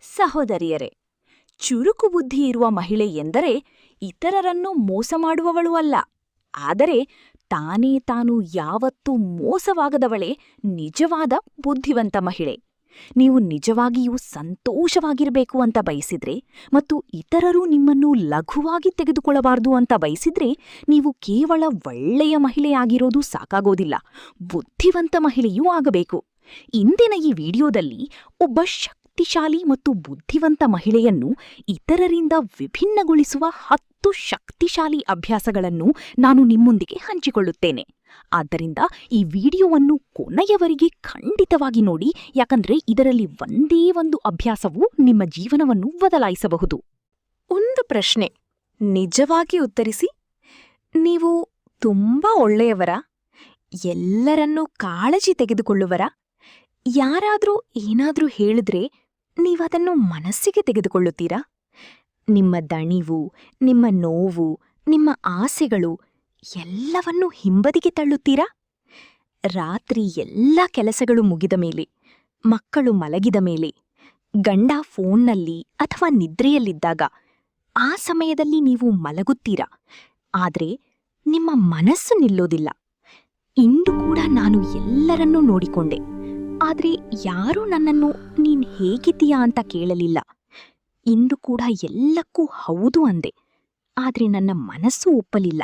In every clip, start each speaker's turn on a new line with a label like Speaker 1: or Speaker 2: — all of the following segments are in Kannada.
Speaker 1: ಸಹೋದರಿಯರೇ, ಚುರುಕು ಬುದ್ಧಿ ಇರುವ ಮಹಿಳೆ ಎಂದರೆ ಇತರರನ್ನು ಮೋಸ ಮಾಡುವವಳು ಅಲ್ಲ, ಆದರೆ ತಾನೇ ತಾನು ಯಾವತ್ತೂ ಮೋಸವಾಗದವಳೇ ನಿಜವಾದ ಬುದ್ಧಿವಂತ ಮಹಿಳೆ. ನೀವು ನಿಜವಾಗಿಯೂ ಸಂತೋಷವಾಗಿರಬೇಕು ಅಂತ ಬಯಸಿದ್ರೆ ಮತ್ತು ಇತರರು ನಿಮ್ಮನ್ನು ಲಘುವಾಗಿ ತೆಗೆದುಕೊಳ್ಳಬಾರದು ಅಂತ ಬಯಸಿದ್ರೆ ನೀವು ಕೇವಲ ಒಳ್ಳೆಯ ಮಹಿಳೆಯಾಗಿರೋದು ಸಾಕಾಗೋದಿಲ್ಲ, ಬುದ್ಧಿವಂತ ಮಹಿಳೆಯೂ ಆಗಬೇಕು. ಇಂದಿನ ಈ ವಿಡಿಯೋದಲ್ಲಿ ಒಬ್ಬ ಶಕ್ತಿಶಾಲಿ ಮತ್ತು ಬುದ್ಧಿವಂತ ಮಹಿಳೆಯನ್ನು ಇತರರಿಂದ ವಿಭಿನ್ನಗೊಳಿಸುವ 10 ಶಕ್ತಿಶಾಲಿ ಅಭ್ಯಾಸಗಳನ್ನು ನಾನು ನಿಮ್ಮೊಂದಿಗೆ ಹಂಚಿಕೊಳ್ಳುತ್ತೇನೆ. ಆದ್ದರಿಂದ ಈ ವಿಡಿಯೋವನ್ನು ಕೊನೆಯವರೆಗೆ ಖಂಡಿತವಾಗಿ ನೋಡಿ, ಯಾಕಂದ್ರೆ ಇದರಲ್ಲಿ ಒಂದೇ ಒಂದು ಅಭ್ಯಾಸವು ನಿಮ್ಮ ಜೀವನವನ್ನು ಬದಲಾಯಿಸಬಹುದು. ಒಂದು ಪ್ರಶ್ನೆ ನಿಜವಾಗಿ ಉತ್ತರಿಸಿ. ನೀವು ತುಂಬಾ ಒಳ್ಳೆಯವರ? ಎಲ್ಲರನ್ನೂ ಕಾಳಜಿ ತೆಗೆದುಕೊಳ್ಳುವರ? ಯಾರಾದ್ರೂ ಏನಾದ್ರೂ ಹೇಳಿದ್ರೆ ನೀವದನ್ನು ಮನಸ್ಸಿಗೆ ತೆಗೆದುಕೊಳ್ಳುತ್ತೀರಾ? ನಿಮ್ಮ ದಣಿವು, ನಿಮ್ಮ ನೋವು, ನಿಮ್ಮ ಆಸೆಗಳು ಎಲ್ಲವನ್ನೂ ಹಿಂಬದಿಗೆ ತಳ್ಳುತ್ತೀರಾ? ರಾತ್ರಿ ಎಲ್ಲ ಕೆಲಸಗಳು ಮುಗಿದ ಮೇಲೆ, ಮಕ್ಕಳು ಮಲಗಿದ ಮೇಲೆ, ಗಂಡ ಫೋನ್ನಲ್ಲಿ ಅಥವಾ ನಿದ್ರೆಯಲ್ಲಿದ್ದಾಗ ಆ ಸಮಯದಲ್ಲಿ ನೀವು ಮಲಗುತ್ತೀರಾ, ಆದ್ರೆ ನಿಮ್ಮ ಮನಸ್ಸು ನಿಲ್ಲೋದಿಲ್ಲ. ಇಂದು ಕೂಡ ನಾನು ಎಲ್ಲರನ್ನೂ ನೋಡಿಕೊಂಡೆ, ಆದ್ರೆ ಯಾರೂ ನನ್ನನ್ನು ನೀನ್ ಹೇಗಿದ್ದೀಯಾ ಅಂತ ಕೇಳಲಿಲ್ಲ. ಇಂದು ಕೂಡ ಎಲ್ಲಕ್ಕೂ ಹೌದು ಅಂದೆ, ಆದ್ರೆ ನನ್ನ ಮನಸ್ಸು ಒಪ್ಪಲಿಲ್ಲ.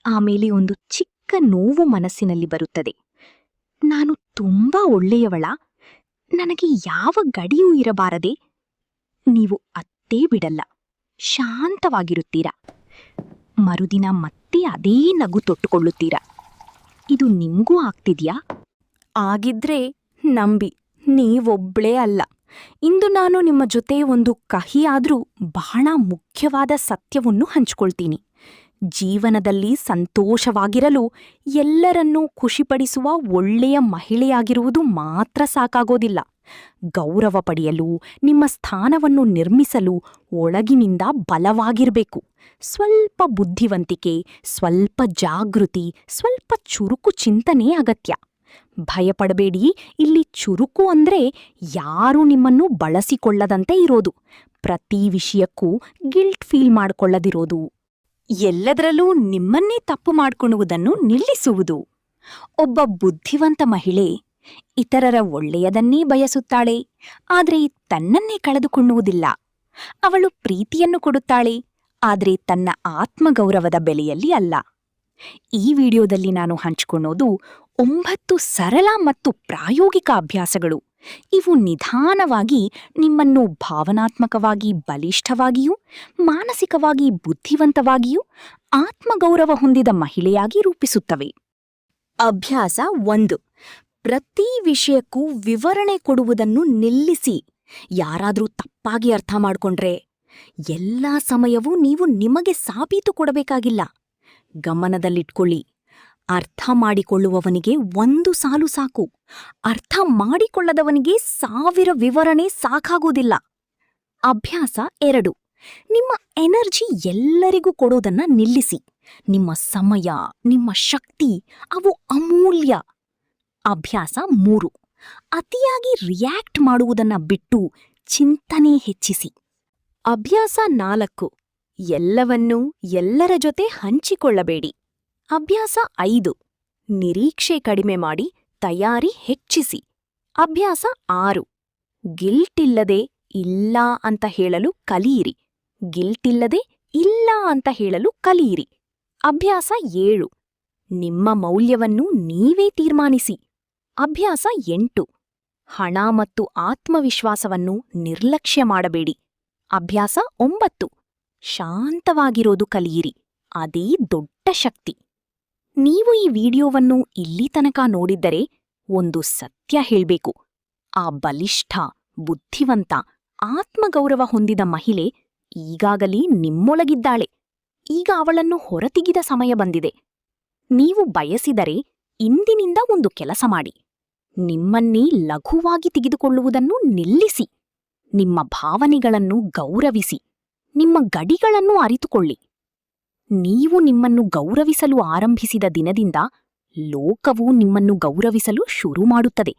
Speaker 1: ಆಮೇಲೆ ಒಂದು ಚಿಕ್ಕ ನೋವು ಮನಸ್ಸಿನಲ್ಲಿ ಬರುತ್ತದೆ. ನಾನು ತುಂಬಾ ಒಳ್ಳೆಯವಳ, ನನಗೆ ಯಾವ ಗಡಿಯೂ ಇರಬಾರದೆ? ನೀವು ಅತ್ತೇ ಬಿಡಲ್ಲ, ಶಾಂತವಾಗಿರುತ್ತೀರಾ. ಮರುದಿನ ಮತ್ತೆ ಅದೇ ನಗು ತೊಟ್ಟುಕೊಳ್ಳುತ್ತೀರಾ. ಇದು ನಿಮ್ಗೂ ಆಗ್ತಿದ್ಯಾ? ಆಗಿದ್ರೆ ನಂಬಿ, ನೀವೊಬ್ಳೇ ಅಲ್ಲ. ಇಂದು ನಾನು ನಿಮ್ಮ ಜೊತೆ ಒಂದು ಕಹಿಯಾದ್ರೂ ಬಹಳ ಮುಖ್ಯವಾದ ಸತ್ಯವನ್ನು ಹಂಚಿಕೊಳ್ತೀನಿ. ಜೀವನದಲ್ಲಿ ಸಂತೋಷವಾಗಿರಲು ಎಲ್ಲರನ್ನೂ ಖುಷಿಪಡಿಸುವ ಒಳ್ಳೆಯ ಮಹಿಳೆಯಾಗಿರುವುದು ಮಾತ್ರ ಸಾಕಾಗೋದಿಲ್ಲ. ಗೌರವ ಪಡೆಯಲು, ನಿಮ್ಮ ಸ್ಥಾನವನ್ನು ನಿರ್ಮಿಸಲು ಒಳಗಿನಿಂದ ಬಲವಾಗಿರಬೇಕು. ಸ್ವಲ್ಪ ಬುದ್ಧಿವಂತಿಕೆ, ಸ್ವಲ್ಪ ಜಾಗೃತಿ, ಸ್ವಲ್ಪ ಚುರುಕು ಚಿಂತನೆ ಅಗತ್ಯ. ಭಯಪಡಬೇಡಿ, ಇಲ್ಲಿ ಚುರುಕು ಅಂದ್ರೆ ಯಾರೂ ನಿಮ್ಮನ್ನು ಬಳಸಿಕೊಳ್ಳದಂತೆ ಇರೋದು, ಪ್ರತಿ ವಿಷಯಕ್ಕೂ ಗಿಲ್ಟ್ ಫೀಲ್ ಮಾಡಿಕೊಳ್ಳದಿರೋದು, ಎಲ್ಲದರಲ್ಲೂ ನಿಮ್ಮನ್ನೇ ತಪ್ಪು ಮಾಡಿಕೊಳ್ಳುವುದನ್ನು ನಿಲ್ಲಿಸುವುದು. ಒಬ್ಬ ಬುದ್ಧಿವಂತ ಮಹಿಳೆ ಇತರರ ಒಳ್ಳೆಯದನ್ನೇ ಬಯಸುತ್ತಾಳೆ, ಆದರೆ ತನ್ನನ್ನೇ ಕಳೆದುಕೊಳ್ಳುವುದಿಲ್ಲ. ಅವಳು ಪ್ರೀತಿಯನ್ನು ಕೊಡುತ್ತಾಳೆ, ಆದರೆ ತನ್ನ ಆತ್ಮಗೌರವದ ಬೆಲೆಯಲ್ಲಿ ಅಲ್ಲ. ಈ ವಿಡಿಯೋದಲ್ಲಿ ನಾನು ಹಂಚಿಕೊಳ್ಳೋದು 9 ಸರಳ ಮತ್ತು ಪ್ರಾಯೋಗಿಕ ಅಭ್ಯಾಸಗಳು. ಇವು ನಿಧಾನವಾಗಿ ನಿಮ್ಮನ್ನು ಭಾವನಾತ್ಮಕವಾಗಿ ಬಲಿಷ್ಠವಾಗಿಯೂ, ಮಾನಸಿಕವಾಗಿ ಬುದ್ಧಿವಂತವಾಗಿಯೂ, ಆತ್ಮಗೌರವ ಹೊಂದಿದ ಮಹಿಳೆಯಾಗಿ ರೂಪಿಸುತ್ತವೆ. ಅಭ್ಯಾಸ 1. ಪ್ರತಿ ವಿಷಯಕ್ಕೂ ವಿವರಣೆ ಕೊಡುವುದನ್ನು ನಿಲ್ಲಿಸಿ. ಯಾರಾದ್ರೂ ತಪ್ಪಾಗಿ ಅರ್ಥ ಮಾಡ್ಕೊಂಡ್ರೆ ಎಲ್ಲಾ ಸಮಯವೂ ನೀವು ನಿಮಗೆ ಸಾಬೀತು ಕೊಡಬೇಕಾಗಿಲ್ಲ. ಗಮನದಲ್ಲಿಟ್ಕೊಳ್ಳಿ, ಅರ್ಥ ಮಾಡಿಕೊಳ್ಳುವವನಿಗೆ 1 ಸಾಲು ಸಾಕು, ಅರ್ಥ ಮಾಡಿಕೊಳ್ಳದವನಿಗೆ 1000 ವಿವರಣೆ ಸಾಕಾಗುವುದಿಲ್ಲ. ಅಭ್ಯಾಸ 2. ನಿಮ್ಮ ಎನರ್ಜಿ ಎಲ್ಲರಿಗೂ ಕೊಡೋದನ್ನ ನಿಲ್ಲಿಸಿ. ನಿಮ್ಮ ಸಮಯ, ನಿಮ್ಮ ಶಕ್ತಿ ಅವು ಅಮೂಲ್ಯ. ಅಭ್ಯಾಸ 3. ಅತಿಯಾಗಿ ರಿಯಾಕ್ಟ್ ಮಾಡುವುದನ್ನ ಬಿಟ್ಟು ಚಿಂತನೆ ಹೆಚ್ಚಿಸಿ. ಅಭ್ಯಾಸ 4. ಎಲ್ಲವನ್ನೂ ಎಲ್ಲರ ಜೊತೆ ಹಂಚಿಕೊಳ್ಳಬೇಡಿ. ಅಭ್ಯಾಸ 5. ನಿರೀಕ್ಷೆ ಕಡಿಮೆ ಮಾಡಿ ತಯಾರಿ ಹೆಚ್ಚಿಸಿ. ಅಭ್ಯಾಸ 6. ಗಿಲ್ಟಿಲ್ಲದೆ ಇಲ್ಲ ಅಂತ ಹೇಳಲು ಕಲಿಯಿರಿ. ಗಿಲ್ಟಿಲ್ಲದೆ ಇಲ್ಲ ಅಂತ ಹೇಳಲು ಕಲಿಯಿರಿ. ಅಭ್ಯಾಸ 7. ನಿಮ್ಮ ಮೌಲ್ಯವನ್ನು ನೀವೇ ತೀರ್ಮಾನಿಸಿ. ಅಭ್ಯಾಸ 8. ಹಣ ಮತ್ತು ಆತ್ಮವಿಶ್ವಾಸವನ್ನು ನಿರ್ಲಕ್ಷ್ಯ ಮಾಡಬೇಡಿ. ಅಭ್ಯಾಸ 9. ಶಾಂತವಾಗಿರೋದು ಕಲಿಯಿರಿ, ಅದೇ ದೊಡ್ಡ ಶಕ್ತಿ. ನೀವು ಈ ವಿಡಿಯೋವನ್ನು ಇಲ್ಲಿ ತನಕ ನೋಡಿದ್ದರೆ ಒಂದು ಸತ್ಯ ಹೇಳ್ಬೇಕು. ಆ ಬಲಿಷ್ಠ, ಬುದ್ಧಿವಂತ, ಆತ್ಮಗೌರವ ಹೊಂದಿದ ಮಹಿಳೆ ಈಗಾಗಲೇ ನಿಮ್ಮೊಳಗಿದ್ದಾಳೆ. ಈಗ ಅವಳನ್ನು ಹೊರತೆಗೆದ ಸಮಯ ಬಂದಿದೆ. ನೀವು ಬಯಸಿದರೆ ಇಂದಿನಿಂದ ಒಂದು ಕೆಲಸ ಮಾಡಿ. ನಿಮ್ಮನ್ನೇ ಲಘುವಾಗಿ ತೆಗೆದುಕೊಳ್ಳುವುದನ್ನು ನಿಲ್ಲಿಸಿ. ನಿಮ್ಮ ಭಾವನೆಗಳನ್ನು ಗೌರವಿಸಿ. ನಿಮ್ಮ ಗಡಿಗಳನ್ನು ಅರಿತುಕೊಳ್ಳಿ. ನೀವು ನಿಮ್ಮನ್ನು ಗೌರವಿಸಲು ಆರಂಭಿಸಿದ ದಿನದಿಂದ ಲೋಕವು ನಿಮ್ಮನ್ನು ಗೌರವಿಸಲು ಶುರು ಮಾಡುತ್ತದೆ.